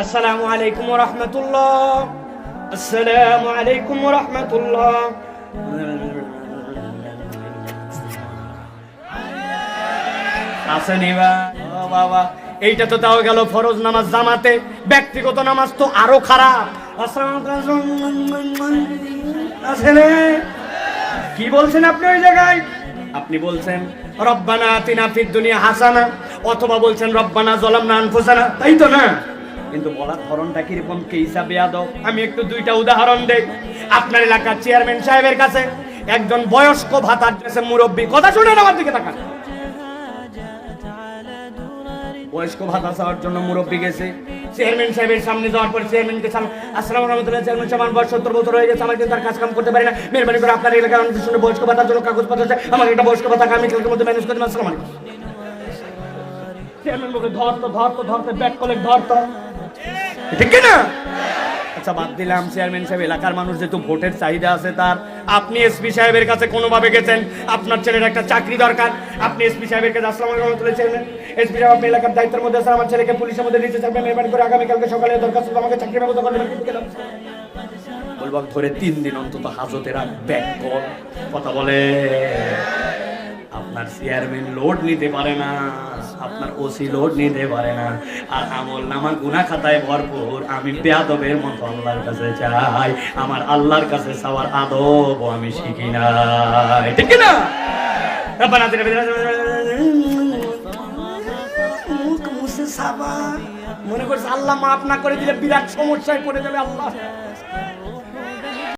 আসসালামু আলাইকুম ওয়া রাহমাতুল্লাহ, আসসালামু আলাইকুম ওয়া রাহমাতুল্লাহ। আসেনি বাবা, এইটা তো তাও গেল ফরজ নামাজ জামাতে, ব্যক্তিগত নামাজ তো আরো খারাপ। আসেনে কি বলছেন আপনি ওই জায়গায়? আপনি বলছেন রব্বানা আতিনা ফিদ দুনিয়া হাসানা, অথবা বলছেন রব্বানা যালামনা আনফুসানা, তাই তো না? কিন্তু বলার ধরনটা কিরকম, কি হিসাবে আদব? আমি একটু দুইটা উদাহরণ দেই। আপনার এলাকার চেয়ারম্যান সাহেবের কাছে একজন বয়স্ক ভাতার ড্রেসে মুরব্বী, কথা শুনেন আমার দিকে তাকান, বয়স্ক ভাতা চাওয়ার জন্য মুরব্বী গেছে। চেয়ারম্যান সাহেবের সামনে যাওয়ার পর চেয়ারম্যানকে আসসালামু আলাইকুম চেয়ারম্যান সাহেব, আমার বয়স 70 বছর হয়ে গেছে, আমার কিন্তু তার কাজ কাম করতে পারি না, মেহরবানি করে আপনার এলাকার মানুষের শুনে বয়স্ক ভাতার জন্য কাগজপত্র আছে, আমাকে একটা বয়স্ক ভাতা আমি কালকের মধ্যে ম্যানেজ করে দেবেন। আসসালামু আলাইকুম। চেয়ারম্যান বলে ধরতে ব্যাক কলেক্ট ধরতো, ঠিক না? আচ্ছা বাদ দিলাম, চেয়ারম্যান সাহেব এলাকার মানুষ যেহেতু ভোটের চাহিদা আছে তার, আপনি এসপি সাহেবের কাছে কোনোভাবে গেছেন, আপনার ছেলের একটা চাকরি দরকার, আপনি এসপি সাহেবের কাছে আসসালামু আলাইকুম চেয়ারম্যান, এসপি সাহেব আপনি এলাকার দায়িত্বের মধ্যে আছেন, আমার ছেলেকে পুলিশের মধ্যে নিতে চাইবেন, মেহরবানি করে আগামীকালকে সকালে দরখাস্ত আমাকে চাকরির ব্যবস্থা করে দেবেন। বলবো ধরে 3 দিন অন্তত হাজতে রাখবেন, কথা বলে। আপনার চেয়ারম্যান লোড নিতে পারে না, আপনার ওসি লোড নিতে পারে না, আর আমল নামা গুনাহ খাতায় ভরপুর। আমি বেয়াদবের মতো আল্লাহর কাছে চাই, আমার আল্লাহর কাছে চাওয়ার আদব আমি শিখি না, ঠিক না? রব্বানা আতিনা ফিদ মনে করছে আল্লাহ মাফ না করে দিলে বিরাট সমস্যায় পড়ে যাবে আল্লাহ।